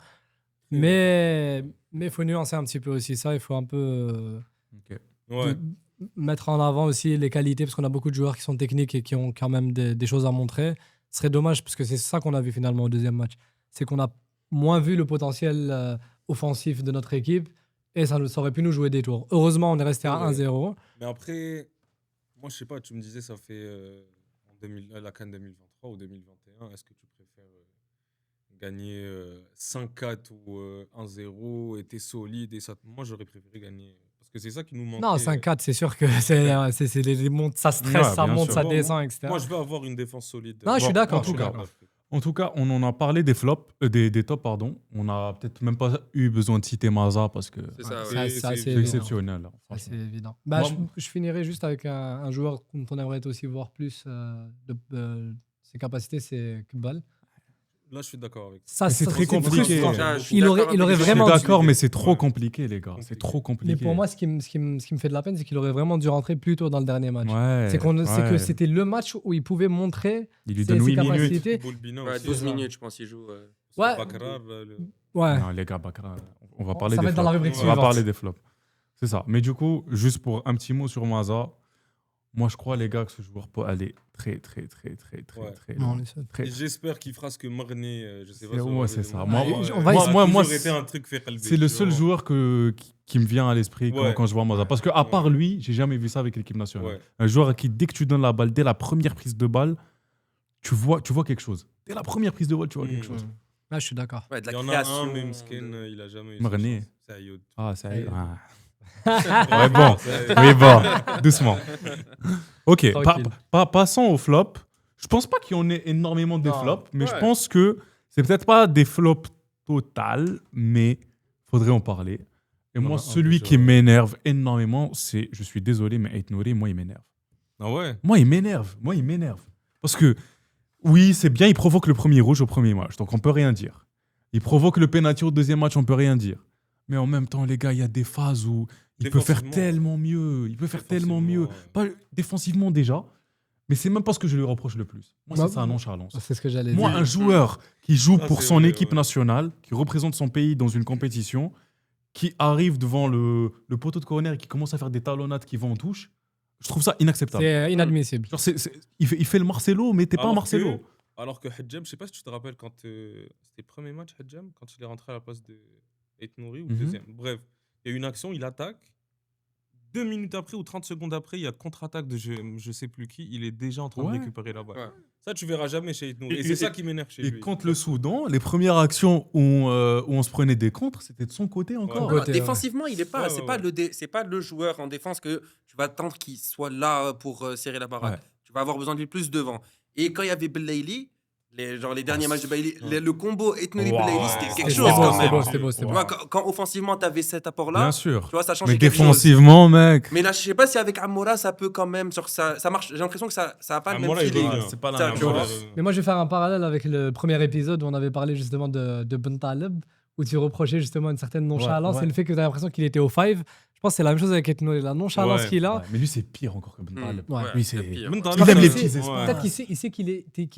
Mais il faut nuancer un petit peu aussi ça. Il faut un peu Ouais. mettre en avant aussi les qualités, parce qu'on a beaucoup de joueurs qui sont techniques et qui ont quand même des choses à montrer. Ce serait dommage, parce que c'est ça qu'on a vu finalement au deuxième match. C'est qu'on a moins vu le potentiel offensif de notre équipe et ça aurait pu nous jouer des tours. Heureusement, on est resté à Ouais. 1-0. Mais après, moi, je sais pas, tu me disais, ça fait la CAN 2023 ou 2021. Est-ce que tu préfères gagner 5-4 ou 1-0 et t'es solide et ça... Moi, j'aurais préféré gagner. Parce que c'est ça qui nous manque. Non, 5-4, c'est sûr que c'est les montes, ça stresse, Ouais, ça bien monte, sûr. ça Bon, descend, etc. Moi, je veux avoir une défense solide. Non, je suis d'accord, en tout cas. Coupe d'Afrique. En tout cas, on en a parlé des flops, des tops, pardon. On a peut-être même pas eu besoin de citer Maza parce que C'est ça, C'est ouais. assez c'est assez c'est évident. exceptionnel. Ça, franchement. c'est évident. Bah, Moi- je finirai juste avec un joueur dont on aimerait aussi voir plus de ses capacités, c'est Kbal. Là, je suis d'accord avec toi. Ça, Mais c'est très compliqué. frustrant. Ça, je suis Il aurait d'accord avec il aurait toi. Je suis vraiment dû- d'accord, mais c'est trop Ouais. compliqué, les gars. C'est trop compliqué. Mais pour moi, ce qui me fait de la peine, c'est qu'il aurait vraiment dû rentrer plus tôt dans le dernier match. ouais, C'est que ouais. c'était le match où il pouvait montrer Il lui ses donne 8 minutes. capacités. Boulbina Ouais, aussi. 12 C'est ça. minutes, je pense, il joue. Ouais. Bakrar, Ouais. Non, les gars, Bakra, on va parler Ça des va être dans la flops. rubrique On va suivante. parler des flops. C'est ça. Mais du coup, juste pour un petit mot sur Maza, moi, je crois, les gars, que ce joueur peut aller très, très, très, très, très, Ouais. très Non, loin. on est seul. Très- Et j'espère qu'il fera ce que Marné, je sais pas. C'est- ça ouais, va c'est aller ça. loin. Moi, Ouais, on va ça a essayer- toujours moi, été un truc fait qalbi, C'est le tu seul vois. joueur qui me vient à l'esprit Ouais. quand je vois Maza. Parce que à part lui, j'ai jamais vu ça avec l'équipe nationale. Ouais. Un joueur à qui, dès que tu donnes la balle, dès la première prise de balle, tu vois quelque chose. Dès la première prise de balle, tu vois quelque chose. Là, je suis d'accord. Ouais, de la Il y en a création. un, même Skin, il a jamais eu. Marné. C'est Ayoud. Ah, ça y est. Ouais. Ah. Ouais, bon. Oui, bon. Doucement. Ok, Tranquille. passons au flop. Je pense pas qu'il y en ait énormément de Non. flops, mais je Ouais. pense que c'est peut-être pas des flops total, mais faudrait en parler. Et moi, Ouais, celui déjà, qui ouais. m'énerve énormément, c'est, je suis désolé, mais Ait Nouri, moi, il m'énerve. Ah ouais. Moi, il m'énerve. Parce que, oui, c'est bien, il provoque le premier rouge au premier match, donc on peut rien dire. Il provoque le pénalty au deuxième match, on peut rien dire. Mais en même temps, les gars, il y a des phases où il peut faire Défensivement. tellement mieux. Il peut faire tellement mieux. Défensivement, ouais. Pas défensivement déjà, Mais c'est même pas ce que je lui reproche le plus. Moi, Bah, c'est sa nonchalance. C'est ce que j'allais Moi, dire. un joueur qui joue Ah, pour c'est son vrai, équipe ouais. nationale, qui représente son pays dans une compétition, qui arrive devant le poteau de corner et qui commence à faire des talonnades qui vont en touche, je trouve ça inacceptable. C'est inadmissible. Genre, il fait le Marcelo, mais t'es pas un Alors Marcelo. Alors que Hadjem, je sais pas si tu te rappelles quand c'était le premier match Hadjem, quand il est rentré à la place de Aït-Nouri ou le Mhm. deuxième. Bref, il y a une action, il attaque. 2 minutes après ou 30 secondes après, il y a contre-attaque de je sais plus qui, il est déjà en train Ouais. de récupérer la balle. Ouais. Ça, tu verras jamais chez Aït-Nouri. Et, Et- c'est et- ça qui m'énerve chez lui. Et contre le Soudan, les premières actions où on se prenait des contres, c'était de son côté encore. Ouais. Côté, Défensivement, il est pas, Ouais, c'est ouais, pas ouais. c'est pas le joueur en défense que tu vas attendre qu'il soit là pour serrer la baraque. Ouais. Tu vas avoir besoin de lui plus devant. Et quand il y avait Belaïli, les derniers matchs de Belaïli, ouais. le combo Ethnouri Wow. Belaïli, Ouais, c'était c'était quelque C'était chose beau, quand c'était même. beau, c'était beau, c'était Tu beau. vois, quand offensivement, tu avais cet apport-là, Bien sûr. tu vois, ça change Mais quelque chose. défensivement, mec. Mais là, je sais pas si avec Amoura, ça peut quand même. Genre, ça marche. J'ai l'impression que ça a pas le même Amoura, il feeling. revient. C'est pas la Ça, même tu chose. vois. Mais moi, je vais faire un parallèle avec le premier épisode où on avait parlé justement de Ben Taleb, où tu reprochais justement une certaine nonchalance ouais. et le fait que tu as l'impression qu'il était au 5. Je pense que c'est la même chose avec Ethno, la nonchalance Ouais. qu'il a. Ouais, mais lui, c'est pire encore que Ben Taleb. Ouais. Lui, c'est c'est. pire. Ben Il Taleb, aime les c'est- petits ouais. espaces. Peut-être qu'il sait qu'il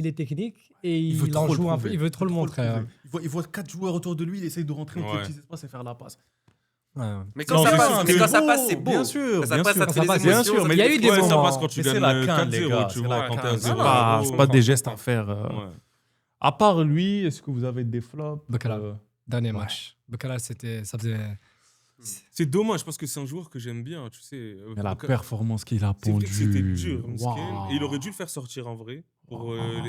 est technique et il, veut en trop le joue un peu. prouver. Il veut trop le montrer. prouver. Il voit 4 joueurs autour de lui, il essaye de rentrer entre Ouais. les petits espaces et faire la passe. Ouais. Mais Non, quand ça c'est passe, ça, mais c'est quand ça beau, passe, c'est beau. bien sûr, Quand ça bien passe, sûr. ça te fait Ça des passe, bien émotions, sûr, ça mais te il y a fait eu des des Ouais, choses. ça moments. passe quand tu Mais c'est gagnes la 4-0, canne, les gars, tu c'est vois, la quand canne. t'es à C'est 0. pas des gestes à faire. À part lui, est-ce que vous avez des flops Bakala. Dernier Ouais. match. Bakala, ça faisait. C'est dommage parce que c'est un joueur que j'aime bien, tu sais. Mais la Baka- performance qu'il a C'est vrai pondue. que c'était dur, Mskin. Waouh. Et il aurait dû le faire sortir en vrai pour Waouh.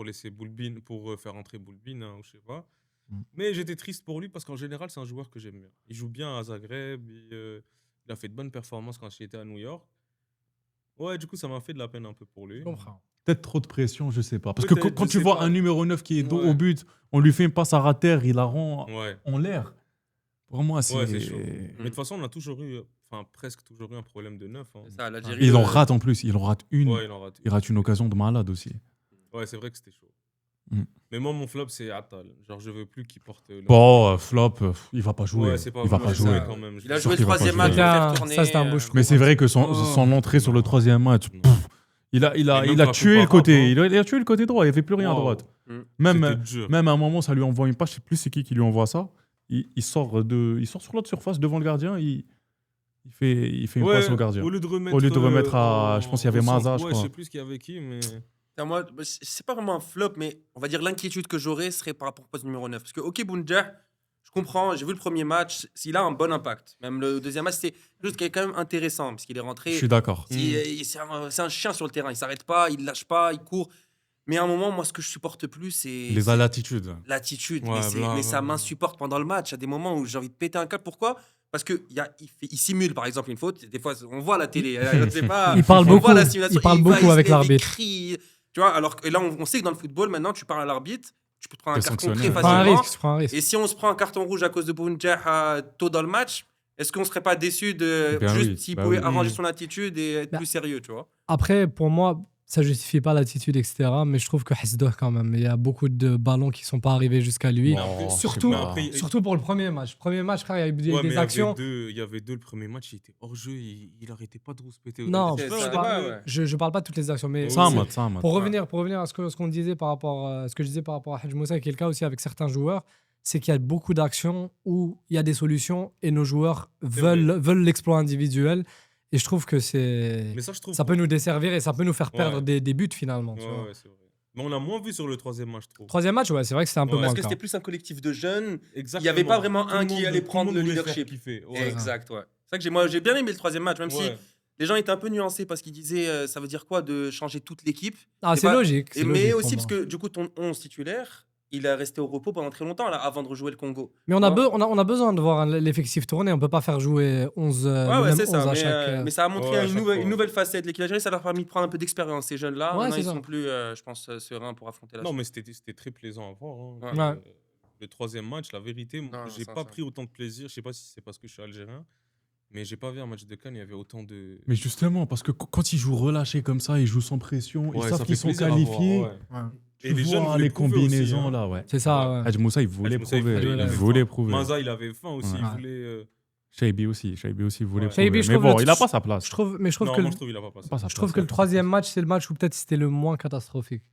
laisser Boulbine, pour faire entrer Boulbine, hein, ou je sais pas. Mm. Mais j'étais triste pour lui parce qu'en général, c'est un joueur que j'aime bien. Il joue bien à Zagreb, il a fait de bonnes performances quand il était à New York. Ouais, du coup, ça m'a fait de la peine un peu pour lui. Je comprends. Peut-être trop de pression, je sais pas. Parce que Peut-être, quand je tu sais vois pas. un numéro 9 qui est dos Ouais. au but, on lui fait une passe à rater, il la rend Ouais. en l'air. Pour moi, c'est. Ouais, c'est chaud. Mais de toute façon, on a toujours eu, enfin presque toujours eu un problème de neuf. Hein. C'est ça, l'Algérie. Il en rate en plus. Il en rate une. Ouais, il en rate. Il rate une occasion de malade aussi. Ouais, c'est vrai que c'était chaud. Mm. Mais moi, mon flop, c'est Attal. Genre, je veux plus qu'il porte le. Bon, flop, il va pas jouer. Ouais, c'est pas il va vrai, pas c'est jouer. ça, quand même. Il a sûr joué qu'il le va pas troisième jouer. match, il a fait Ça, tourner. c'était un bouche-trou. Mais c'est vrai que son Oh. entrée sur le troisième match, Non. il a Mais même tué la le Coupe côté. arabe, Il a tué le côté droit. Il n'y avait plus rien à Wow. droite. Mm. Même, C'était dur. même à un moment, ça lui envoie une passe. Je sais plus c'est qui lui envoie ça. Il sort sur l'autre surface devant le gardien. Il fait une Ouais, passe au gardien. Au lieu de remettre, à- je pense qu'il y avait au centre. Maza, je Ouais, crois. je sais plus ce qu'il y avait qui, mais. Putain, moi, c'est pas vraiment un flop, mais on va dire l'inquiétude que j'aurais serait par rapport au poste numéro 9. Parce que, ok, Bounja, je comprends, j'ai vu le premier match, s'il a un bon impact. Même le deuxième match, c'est quelque chose qui est quand même intéressant, parce qu'il est rentré. Je suis d'accord. C'est un chien sur le terrain, il s'arrête pas, il lâche pas, il court. Mais à un moment, moi, ce que je supporte plus, c'est Les latitudes. l'attitude. Ouais, Mais ça ouais. m'insupporte pendant le match. À des moments où j'ai envie de péter un câble. Pourquoi? Parce il simule, par exemple, une faute. Des fois, on voit à la télé. Je sais pas, Il parle on beaucoup. voit la simulation, Il parle va, beaucoup se avec lève, il l'arbitre. crie. Tu vois, alors que là, on sait que dans le football, maintenant, tu parles à l'arbitre, tu peux te prendre un T'es carton sanctionné. très Tu prends un facilement. risque. Tu prends un risque. Et si on se prend un carton rouge à cause de Bounja tôt dans le match, est-ce qu'on serait pas déçu de Ben juste oui, s'il ben pouvait oui. arranger son attitude et être Ben, plus sérieux, tu vois? Après, pour moi, ça justifie pas l'attitude, etc. Mais je trouve que Hasdor, quand même, il y a beaucoup de ballons qui sont pas arrivés jusqu'à lui. Mais après, Surtout, mais après, surtout pour le premier match. Premier match, frère, il y a eu ouais, mais des actions. Il y avait deux le premier match, il était hors jeu, il arrêtait pas de rouspéter. Non, C'est je, ça, parle, ouais. je parle pas de toutes les actions, mais Ça, Oui, Ahmad, ça, Ahmad. pour revenir à ce qu'on disait par rapport à ce que je disais par rapport à Hadj Moussa, qui est le cas aussi avec certains joueurs, c'est qu'il y a beaucoup d'actions où il y a des solutions et nos joueurs veulent l'exploit individuel. Et je trouve que Mais ça, je trouve. ça peut nous desservir et ça peut nous faire perdre Ouais. des buts finalement. Ouais, tu vois. ouais, c'est vrai. Mais on l'a moins vu sur le troisième match, je trouve. Troisième match, ouais, c'est vrai que c'était un peu Ouais, moins Parce le que cas. c'était plus un collectif de jeunes. Exactement. Il y avait pas vraiment Tout un le qui monde- allait tout prendre monde le voulait faire leadership. kiffer. Ouais. Exact, ouais. C'est vrai que j'ai bien aimé le troisième match, même si Ouais. les gens étaient un peu nuancés parce qu'ils disaient ça veut dire quoi de changer toute l'équipe. Ah, c'est c'est pas- logique. c'est Mais logique aussi pour parce moi. que du coup, ton 11 titulaire, il est resté au repos pendant très longtemps là, avant de rejouer le Congo. Mais on a besoin de voir l'effectif tourner. On peut pas faire jouer 11, Ouais, même c'est 11 ça. à chaque. Mais ça a montré Ouais, à une chaque fois. nouvelle facette. L'équipe algérienne, ça leur a permis de prendre un peu d'expérience, ces jeunes-là. Ouais, Maintenant, c'est ils ça. sont plus, je pense, sereins pour affronter la Non, suite. mais c'était très plaisant à voir. Hein. Ouais. Ouais. Le troisième match, la vérité, Non, j'ai ça, pas ça. pris autant de plaisir. Je sais pas si c'est parce que je suis algérien, mais j'ai pas vu un match de Cannes, il y avait autant de. Mais justement, parce que quand ils jouent relâchés comme ça, ils jouent sans pression, ils Ouais, savent ça qu'ils fait sont plaisir à voir, qualifiés. ouais. Ouais. Tu Et les jeunes vois voulaient les prouver aussi, combinaisons hein. là, ouais. C'est ça. ouais. Hadj Moussa, il voulait Hadj Moussa, il prouver. voulait Il prouver. voulait prouver. Manza, il avait faim aussi. Ouais. Il voulait. Shaibi aussi voulait Ouais. prouver. Shaibi, je Mais trouve bon, le- il n'a pas sa place. Je trouve Non, que moi, le- je trouve qu'il a pas passé. Pas sa je trouve place, que le troisième match, c'est le match où peut-être c'était le moins catastrophique.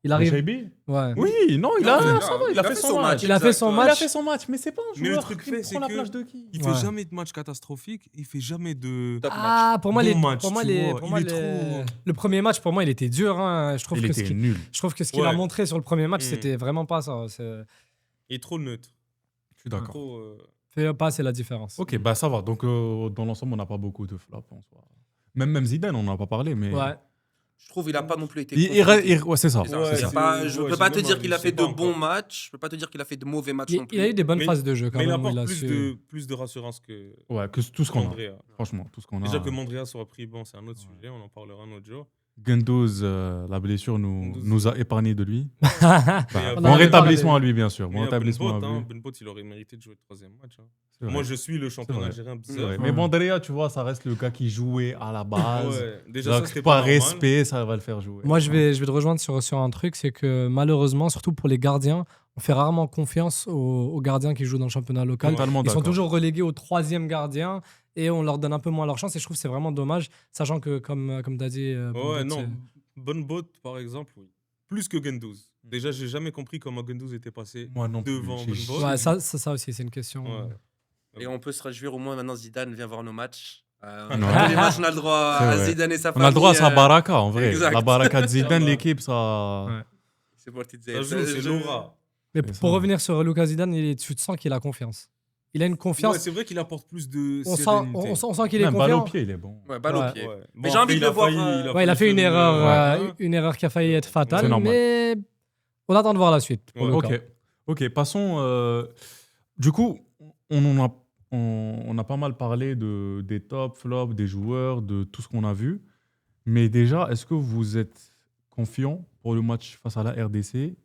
Il arrive. Shaibi Ouais. Oui, non, il Non, a, mais ça va, il a fait son match. Il a fait son Il match. a fait son match, mais c'est pas un Mais le joueur truc qui fait, prend c'est la que- place de qui. Il Ouais. fait jamais de match catastrophique, il fait jamais de. Top match. Ah, pour moi, Bon les, match, pour moi, tu les, vois, pour il moi, est les- trop- le premier match, pour moi, il était dur. Hein. Il Je trouve était nul. que ce qu'il a Ouais. montré sur le premier match, Mm. c'était vraiment pas ça. Il est trop neutre. Je suis d'accord. Trop, Fait pas, c'est la différence. Ok, bah ça va. Donc, dans l'ensemble, on n'a pas beaucoup de flops en soi. Même Zidane, on n'en a pas parlé, mais. Ouais. Je trouve qu'il a pas non plus été. Ouais, c'est ça. C'est ça, Ouais, c'est c'est- pas- je ouais, peux pas j'ai te même dire un- qu'il a je fait sais de pas bons encore. matchs. Je peux pas te dire qu'il a fait de mauvais matchs non plus. Il a eu des bonnes Mais- phases de jeu quand Mais il même. apporte il a plus su- de rassurance que Ouais, que tout ce qu'on a. Mandrea. Franchement, tout ce qu'on a. Déjà que Mandrea soit pris, bon, c'est un autre sujet, on en parlera un autre jour. Gundoz, la blessure Gundoz. nous a épargné de lui. Mais, On en Bon avait rétablissement parlé. à lui, bien sûr. mais Bon à rétablissement à Ben lui. Bot, Ben Bot, il aurait mérité de jouer le troisième match. Hein. C'est vrai. Moi, je suis le champion vrai. algérien C'est bizarre. vrai. Mais Mandrea, tu vois, ça reste le gars qui jouait à la base. Ouais, déjà, Donc, ça, c'était par pas normal. respect, ça va le faire jouer. Moi, je vais te rejoindre sur un truc, c'est que malheureusement, surtout pour les gardiens, on fait rarement confiance aux gardiens qui jouent dans le championnat local. Totalement Ils sont d'accord. toujours relégués au troisième gardien et on leur donne un peu moins leur chance. Et je trouve que c'est vraiment dommage, sachant que, comme tu as dit, Ouais, Bombot, non. c'est- Ben Bot, par exemple, oui. Plus que Gundoz. Déjà, j'ai jamais compris comment Gundoz était passé Moi non plus. devant J'ai- Ben Bot. Ouais, ça aussi, c'est une question. Ouais. Et on peut se réjouir au moins maintenant Zidane vient voir nos matchs. Non. Tous les matchs, on a le droit C'est à vrai. Zidane et sa On famille. a le droit à sa baraka, en vrai. exact. La baraka de Zidane, Ça va. l'équipe, ça. Ouais. C'est pour te dire. Ça joue, c'est l'aura. Mais C'est pour ça. revenir sur Lucas Zidane, tu te sens qu'il a confiance. Il a une confiance. Ouais, c'est vrai qu'il apporte plus de on, sent, sérénité. on sent qu'il est Même balle au confiant. pied, il est bon. Ouais, balle au Ouais. pied. Ouais. Mais j'ai envie après, de il le a voir, failli- Ouais, il a fait une erreur, Ouais. une erreur qui a failli être fatale, C'est normal. mais on attend de voir la suite. Pour Ouais. Lucas. Ok, passons. Du coup, on a pas mal parlé des tops, flops, des joueurs, de tout ce qu'on a vu. Mais déjà, est-ce que vous êtes confiant pour le match face à la RDC?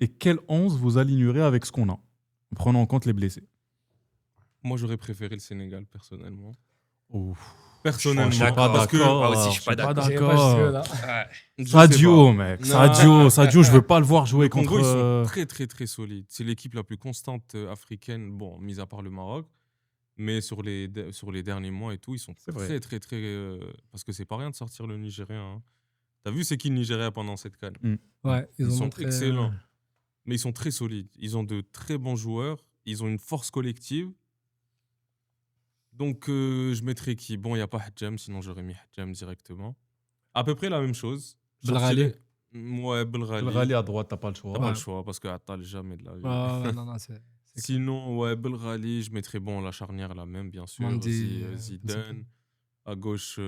Et quel 11 vous alignerez avec ce qu'on a, en prenant en compte les blessés? Moi, j'aurais préféré le Sénégal, personnellement. Ouf. Personnellement. Je suis pas parce que- d'accord. Ah, aussi, je suis pas J'irai d'accord. pas jusque-là. Je sais Sadio, pas. mec. Non. Sadio, je veux pas le voir jouer Le Congo, contre. ils sont très, très, très solides. C'est l'équipe la plus constante africaine, bon, mis à part le Maroc. Mais sur les derniers mois et tout, ils sont C'est vrai. très, très, très. Parce que c'est pas rien de sortir le Nigérien. Hein. T'as vu, c'est qui le Nigeria pendant cette CAN? Ouais, Ils ont sont montré, excellents. Mais ils sont très solides. Ils ont de très bons joueurs. Ils ont une force collective. Donc, je mettrais qui? Bon, il n'y a pas Hadjam, sinon j'aurais mis Hadjam directement. À peu près la même chose. Je Belghali. sortirais- Ouais, Belghali. Le rallye à droite, t'as pas le choix. T'as pas Ouais. le choix parce que Attal, jamais de la vie. Ouais, non, non, c'est Sinon, ouais, Belghali, je mettrais bon la charnière la même, bien sûr. Mendy, Zidane. À gauche,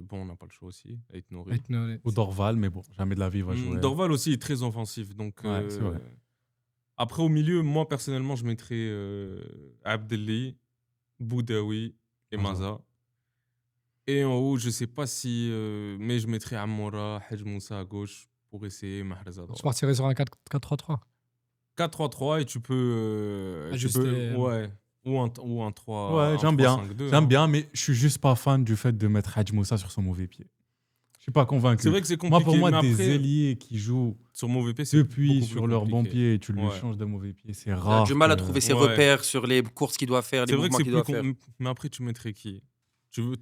bon, on n'a pas le choix aussi. Ait Nouri. Aït-Nouri. Ou Dorval, mais bon, jamais de la vie il va jouer. Dorval aussi est très offensif. Donc, Ouais, c'est vrai. Après, au milieu, moi, personnellement, je mettrais Abdelli, Boudaoui et Maza. Maza. Et en haut, je sais pas si... mais je mettrais Amoura, Hadj Moussa à gauche pour essayer Mahrez à Je droite. partirais sur un 4-3-3. 4-3-3 et tu peux... Ajuster. Ouais. Ou un 3... Ouais, un j'aime bien. 3-5-2, J'aime hein. bien, mais je suis juste pas fan du fait de mettre Hadj Moussa sur son mauvais pied. Je suis pas convaincu. C'est vrai que c'est compliqué. Moi, pour moi, mais des après, ailiers qui jouent sur mauvais pied, c'est depuis beaucoup plus sur leur bon compliqué. pied et tu lui Ouais. changes d'un mauvais pied, c'est Il a rare. du mal à que- trouver ses Ouais. repères sur les courses qu'il doit faire, les C'est vrai que mouvements c'est qu'il plus... doit faire. Mais après, tu mettrais qui?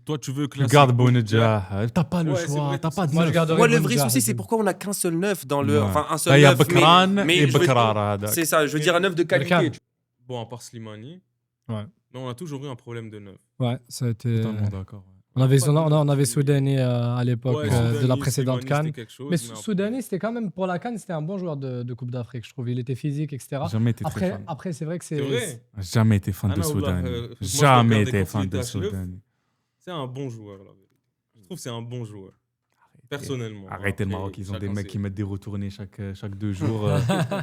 Toi, tu veux Tu classer... gardes Bonedja. T'as pas le Ouais, c'est choix. vrai, T'as pas de moi, je neuf. garderais Moi, le Bonne vrai Jarre, souci, c'est Hadjam. pourquoi on a qu'un seul neuf dans le. Ouais. Enfin, un seul Là, il y a neuf. Bekran mais et je veux- Bekrar. hadak. C'est ça, je veux dire un neuf de qualité. Berkane. Bon, à part Slimani. Ouais. Mais on a toujours eu un problème de neuf. Ouais, ça a été. Totalement d'accord. ouais. On avait, Pas on avait de- Soudani à l'époque Ouais, de la Soudani, précédente Slimani, Cannes. c'était quelque chose, Mais après- Soudani, c'était quand même, pour la Cannes, c'était un bon joueur de Coupe d'Afrique, je trouve. Il était physique, etc. J'ai jamais été très Après, fan. après c'est vrai que C'est vrai. J'ai jamais été fan Ah de non, Oula, Soudani. moi, je Jamais regardais été quand fan il de était à Schleup. Soudani. C'est un bon joueur, là. Je trouve que c'est un bon joueur. Personnellement. Arrêtez le Après, Maroc, ils ont des chacun mecs ses- qui mettent des retournées chaque 2 jours.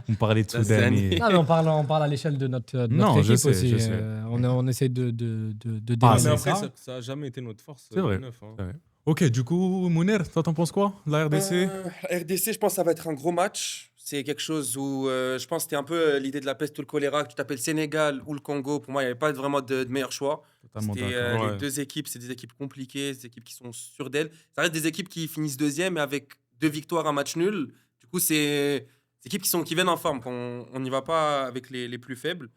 On parlait de Ça, Soudani. c'est Non, mais on parle à l'échelle de notre Non, équipe je sais, aussi. je sais. On essaye de Ah, délaisser Mais après, ça. ça a jamais été notre force. C'est vrai. le neuf, hein. Ouais. Ok, du coup, Mouner, toi t'en penses quoi de la RDC? RDC, je pense que ça va être un gros match. C'est quelque chose où je pense que c'était un peu l'idée de la peste ou le choléra, que tu t'appelles Sénégal ou le Congo. Pour moi, il n'y avait pas vraiment de meilleur choix. Totalement C'était d'accord. Ouais. les deux équipes, c'est des équipes compliquées, des équipes qui sont sûres d'elles. Ça reste des équipes qui finissent deuxième et avec 2 victoires, un match nul. Du coup, c'est des équipes qui viennent en forme. On n'y va pas avec les plus faibles.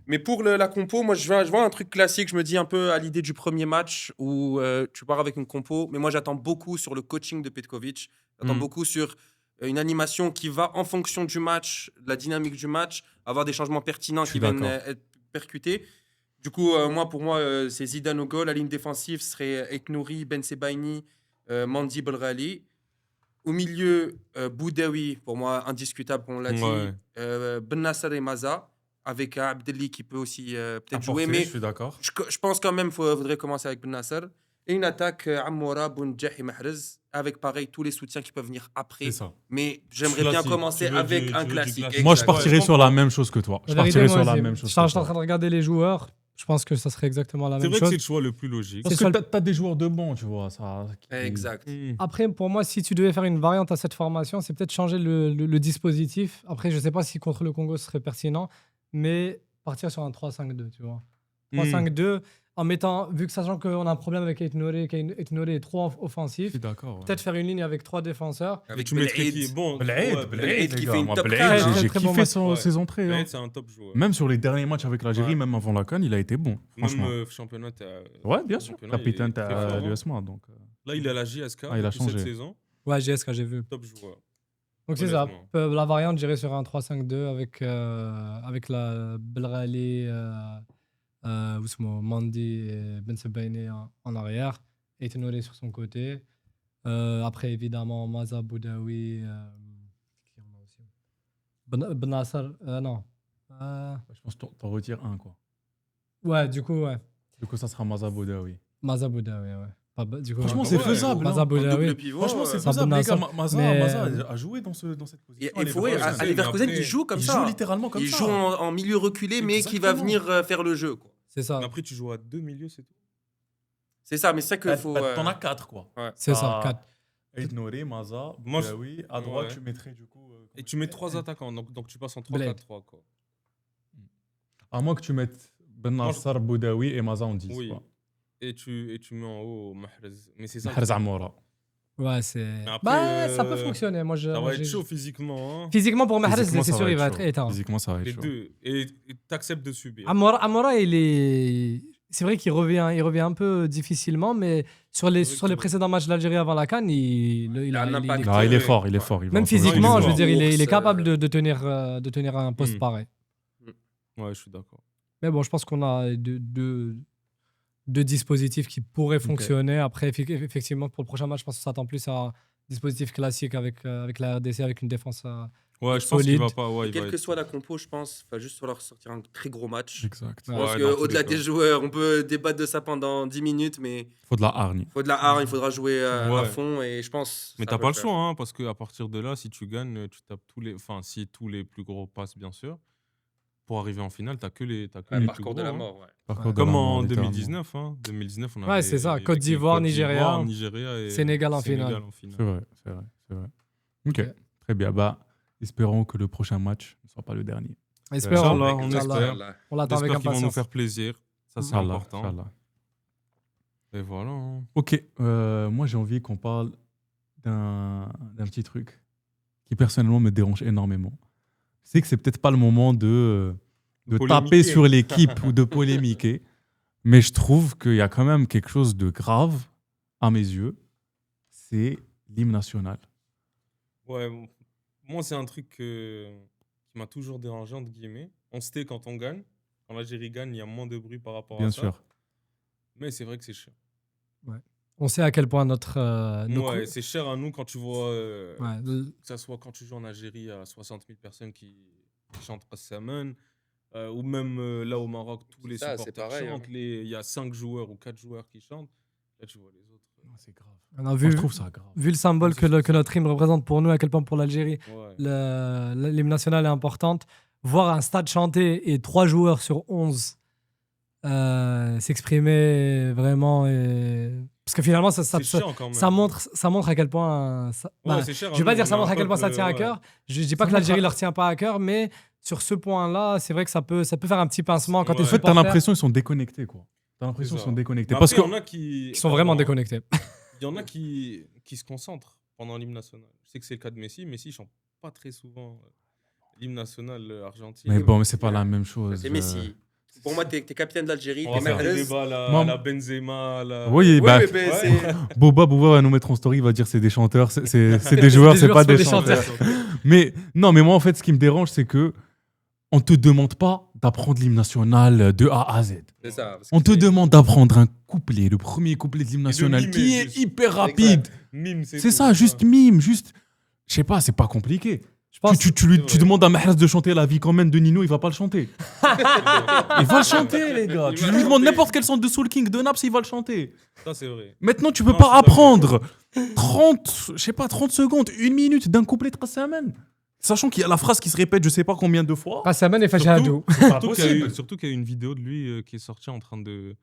Mais pour la compo, moi, je vois un truc classique. Je me dis un peu à l'idée du premier match où tu pars avec une compo. Mais moi, j'attends beaucoup sur le coaching de Petkovic. J'attends beaucoup sur une animation qui va en fonction du match, de la dynamique du match, avoir des changements pertinents Je qui suis viennent d'accord. être percutés. Du coup, pour moi, c'est Zidane au goal. La ligne défensive serait Eknouri, Ben Sebaini, Mandi Belghali. Au milieu, Boudaoui, pour moi, indiscutable, comme on l'a dit. Ouais. Ben Nasser et Maza, avec Abdelli qui peut aussi peut-être jouer. Apporter, Mais je suis d'accord. je pense quand même qu'il faudrait commencer avec Ben Nasser. Et une attaque, Amoura, Boundjah et Mahrez, avec pareil, tous les soutiens qui peuvent venir après. C'est ça. Mais j'aimerais bien Classique. commencer Tu veux avec du- un tu veux du classique. classique. Moi, je Exact. partirais Ouais, sur la même chose que toi. Je La vérité, partirais moi sur la aussi. même chose. Je suis en que train toi. de regarder les joueurs. Je pense que ça serait exactement la C'est même vrai que chose. c'est le choix le plus logique. Parce C'est que ça t'as des joueurs de banc, tu vois. Exact. Après, pour moi, si tu devais faire une variante à cette formation, c'est peut-être changer le dispositif. Après, je ne sais pas si contre le Congo ce serait pertinent, mais partir sur un 3-5-2, tu vois. 3-5-2, en mettant, vu que sachant qu'on a un problème avec Aït-Nouri, qu'Aït-Nouri est trop Je offensif, suis d'accord. ouais. peut-être faire une ligne avec 3 défenseurs. Avec Tu mettrais qui Belhaid. Bon, Bled, ouais, Bled qui les fait gars, une moi, top Bled, CAN, j'ai hein. j'ai Très bon kiffé match. Ouais. ses entrées. Bled, hein. c'est un top joueur. Même sur les derniers matchs avec l'Algérie, Ouais. même avant la CAN, il a été bon. Franchement. Même championnat, Ouais, bien sûr. championnat, il est Capitaine, très t'as fort, hein. l'USMA. Donc, Là, il est à la JSK Ah, il a depuis cette changé. saison. Ouais, GS, j'ai vu. Top joueur. Donc c'est ça. Honnêtement. La variante, j'irais sur un 3-5-2 avec la Belghali, Mandi et Ben Sebaini en arrière. Et Aït-Nouri sur son côté. Après, évidemment, Maza, Boudaoui. Qui on a aussi Ben Nasser, non. je pense que t'en retires un, quoi. Ouais, du coup, ouais. Du coup, ça sera Maza Boudaoui. Maza Boudaoui, ouais. Du coup, Franchement, ouais. c'est ouais, faisable. Maza hein. Un double Boudaoui. pivot. Franchement, c'est Ça faisable, Ben les gars. Nasser. Maza, Mais- Maza a joué dans cette position. Et faut, Leverkusen, à mais Leverkusen, après, il joue comme il ça. joue littéralement comme Il ça. joue en milieu reculé, mais qui va Exactement. venir faire le jeu. Quoi. C'est ça. Mais après, tu joues à 2 milieux, c'est tout. C'est ça, mais c'est ça qu'il faut. T'en as 4, quoi. C'est ça. Ah. 4. Aït-Nouri, Maza, Moi, Boudaoui. À droite, ouais. tu mettrais du coup. Et tu mets 3 attaquants, donc tu passes en Bled. 3-4-3. Quoi. À moins que tu mettes Ben Nasser, Boudaoui et Maza en 10. Oui. quoi. Et tu mets en haut Mahrez. Mais c'est ça. Mahrez Amoura. Ouais, c'est. après, Bah, ça peut fonctionner. Moi, Ça va être j'ai- chaud physiquement. Hein. Physiquement, pour Mahrez, Physiquement, c'est ça sûr, il va chaud. être éteint. Physiquement, ça va être Les chaud. deux. Et t'acceptes de subir. Amora, il est. C'est vrai qu'il revient un peu difficilement, mais sur les Exactement. précédents matchs de l'Algérie avant la CAN, il a un impact. Ah, il est Ouais. fort, il est fort. il va même en faire physiquement, des je veux efforts. dire, il est Course, capable de tenir un poste Hmm. pareil. Ouais, je suis d'accord. Mais bon, je pense qu'on a deux dispositifs qui pourraient fonctionner. Après, effectivement, pour le prochain match, je pense qu'on s'attend plus à un dispositif classique avec la RDC, avec une défense. Ouais, je pense qu'il va Solide. pas. Ouais, il Quelle va que être- soit la compo, je pense, il va juste falloir sortir un très gros match. Exact. Ouais. Parce Ouais, dans tous qu'au-delà les des cas. joueurs, on peut débattre de ça pendant 10 minutes, mais il Faut de la hargne. faut de la hargne, il faudra jouer à Ouais. fond. Et je pense. Mais ça t'as peut pas le faire. choix, hein, parce qu'à partir de là, si tu gagnes, tu tapes tous les. Enfin, si tous les plus gros passent, bien sûr. Pour arriver en finale, t'as que les. Ouais, les parcours plus de la gros, hein. mort. Ouais. Parcours de Comme la en mort, littéralement. 2019. Hein. 2019, on Ouais, avait c'est ça. avec Côte les d'Ivoire, Côte Nigeria, Nigeria et Sénégal en Sénégal finale. en finale. C'est vrai, c'est vrai, c'est vrai. Ok, Ok. très bien. Bah, espérons que le prochain match ne soit pas le dernier. Espérons. Inch'Allah, on Inch'Allah. espère. Là. On l'attend avec J'espère qu'ils vont nous impatience. faire plaisir. Ça, c'est Inch'Allah, important. Inch'Allah. Et voilà. Hein. Ok, moi j'ai envie qu'on parle d'un petit truc qui personnellement me dérange énormément. Je sais que c'est peut-être pas le moment de taper polémiquer. sur l'équipe ou de polémiquer, mais je trouve qu'il y a quand même quelque chose de grave à mes yeux, c'est l'hymne national. Ouais, moi, c'est un truc qui m'a toujours dérangé, entre guillemets. On se tait quand on gagne. Quand l'Algérie gagne, il y a moins de bruit par rapport Bien à ça. sûr. Mais c'est vrai que c'est cher. On sait à quel point notre. Ouais, c'est cher à nous quand tu vois. Ouais, Que ça soit quand tu joues en Algérie à 60 000 personnes qui chantent Rassaman, ou même là au Maroc, tous les Ça, c'est supporters pareil, chantent. hein. Il y a 5 joueurs ou 4 joueurs qui chantent. Là, tu vois les autres. C'est grave. on a Moi, vu, je trouve ça grave. vu le symbole que notre hymne représente pour nous, à quel point pour l'Algérie, Ouais. l'hymne national est importante. Voir un stade chanté et 3 joueurs sur 11 s'exprimer vraiment. Parce que finalement, ça C'est chiant quand même. ça montre à quel point. Ouais, c'est cher à je vais pas nous, dire ça on a montre un à quel point ça peuple, tient à ouais. cœur. Je dis pas Ça que l'Algérie montre à- leur tient pas à cœur, mais sur ce point-là, c'est vrai que ça peut faire un petit pincement quand Ouais. t'es En fait, t'as supporter, l'impression qu'ils sont déconnectés, quoi. T'as l'impression C'est qu'ils ça. sont déconnectés. Mais Parce après, que il y en a qui qui sont vraiment Attends, déconnectés. Il y en a qui se concentrent pendant l'hymne national. Je sais que c'est le cas de Messi. Messi ne chante pas très souvent l'hymne national argentin. mais bon, mais c'est pas la même chose. C'est Messi. Pour moi, t'es capitaine d'Algérie, On t'es va faire des Mahrez. débats à Moi- la Benzema. Oui, bah, Ouais, mais c'est. Boba va nous mettre en story, il va dire c'est des chanteurs, c'est des joueurs, c'est pas des chanteurs. Mais non, mais moi en fait, ce qui me dérange, c'est que on te demande pas d'apprendre l'hymne national de A à Z. C'est ça. parce que On te c'est- demande d'apprendre un couplet, le premier couplet de l'hymne national, mimer, qui est juste. hyper rapide. Mime, C'est tout, ça, juste mime, juste. Je sais pas, c'est pas compliqué. Je pense Tu c'est vrai. demandes à Mahrez de chanter La vie quand même de Nino, il va pas le chanter. Il va le chanter, les gars. Il Tu va lui le demandes chanter. n'importe quel son de Soul King de Naps, il va le chanter. Ça, c'est vrai. Maintenant, tu peux Non, pas je suis d'accord. apprendre 30 secondes, 1 minute d'un couplet de Qassaman. Sachant qu'il y a la phrase qui se répète je sais pas combien de fois. Rasaman et Fajadou. Surtout qu'il y a eu une vidéo de lui qui est sortie en train de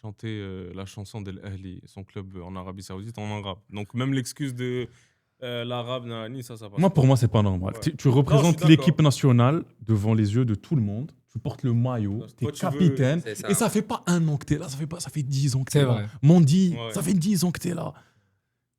chanter la chanson d'El Ahli, son club en Arabie Saoudite, en arabe. Donc même l'excuse de l'arabe, ça passe. Moi, pour moi, c'est pas normal. Ouais. Tu représentes d'accord. l'équipe nationale devant les yeux de tout le monde. Tu portes le maillot, Toi, t'es tu veux- capitaine. C'est ça. Et ça fait pas un an que t'es là, ça fait 10 ans que C'est t'es vrai. là. Mondi, Ouais. ça fait 10 ans que t'es là.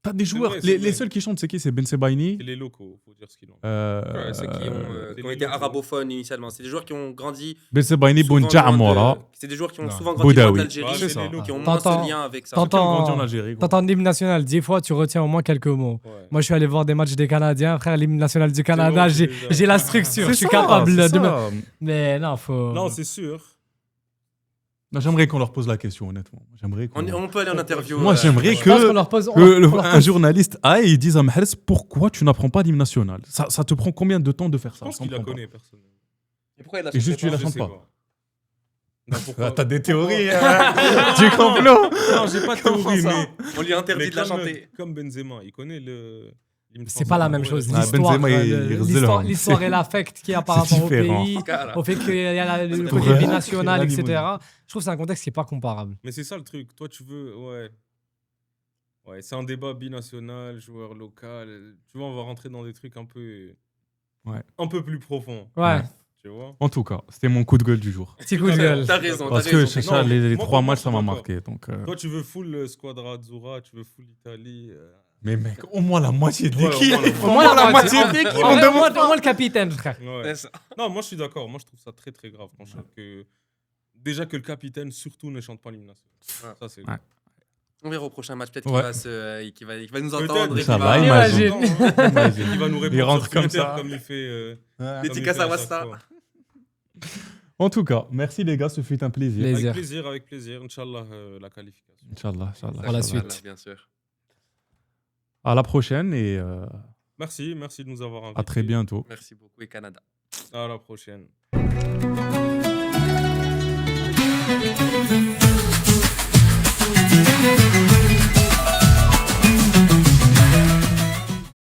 T'as des joueurs. vrai, c'est les vrai. seuls qui chantent, c'est qui? C'est Ben Sebaini. C'est les locaux, faut dire ce qu'ils ont. Ouais, ceux qui c'est ont les été locaux. arabophones initialement. C'est des joueurs qui ont grandi. Ben Sebaini, souvent Bounja loin de- Amora. C'est des joueurs qui ont Non. souvent grandi loin Boudaoui. d'Algérie, Ouais, c'est c'est ça. les locaux. qui ont moins T'entends- ce lien avec ça. Ceux qui ont grandi en T'entends Algérie. quoi. t'entends l'hymne national 10 fois, tu retiens au moins quelques mots. Ouais. Moi, je suis allé voir des matchs des Canadiens. Frère, l'hymne national du Canada, bon, j'ai c'est déjà- j'ai la structure. C'est Je suis ça, capable c'est de. ça. Mais non, faut. Non, c'est sûr. Non, j'aimerais qu'on leur pose la question, honnêtement. J'aimerais qu'on- On peut aller en interview. Moi, j'aimerais Je pense qu'on que, leur pose. un journaliste aille et dise à Mahrez pourquoi tu n'apprends pas l'hymne national. Ça te prend combien de temps de faire Je ça? pense Je qu'il la comprends pas. connaît, personnellement. Et pourquoi il a Et juste, tu la Je chantes sais pas. Non, pourquoi Ah, t'as des théories du complot. Non, j'ai pas de théorie, ça mais. On lui interdit Mais de la comme, chanter. comme Benzema, il connaît le. l'hymne C'est français. pas la même chose. Ah, L'histoire, Benzema, il l'histoire, reste l'histoire et l'affect qu'il y a par C'est rapport au différent. pays, Voilà. au fait qu'il y a le C'est côté vrai. binational, C'est etc. l'animaux. Je trouve que c'est un contexte qui n'est pas comparable. Mais c'est ça le truc. Toi, tu veux. Ouais. Ouais, c'est un débat binational, joueur local. Tu vois, on va rentrer dans des trucs un peu. Ouais. Un peu plus profonds. Ouais, Tu vois. En tout cas, c'était mon coup de gueule du jour. petit coup de gueule. T'as raison, t'as Parce que raison. c'est ça, Non, les moi, 3 pour moi, matchs, je ça suis m'a d'accord. marqué. Donc, Toi, tu veux full Squadra Azzurra, tu veux full Italie. Mais mec, au moins la moitié de Ouais, l'équipe. au moins Au moins la moitié. de l'équipe. En on vrai, demande au moins le capitaine, frère. Ouais. C'est ça. Non, moi je suis d'accord. Moi je trouve ça très très grave. Franchement, que... Déjà que le capitaine surtout ne chante pas l'hymne national. Ça c'est. Ouais. On verra au prochain match. Peut-être Ouais. qu'il va nous Peut-être. entendre. et qu'il Inch'Allah, va- imagine. Imagine. Il va nous répondre Il rentre sur comme Twitter ça. comme il fait. Dédicace à Wasta. En tout cas, merci les gars, ce fut un plaisir. Plaisir. Avec plaisir. Inch'Allah, la qualification. Inch'Allah, Inch'Allah. Pour la Inch'Allah. suite. Bien sûr. À la prochaine et Merci de nous avoir invités. à très bientôt. Merci beaucoup et Canada. À la prochaine. Thank you.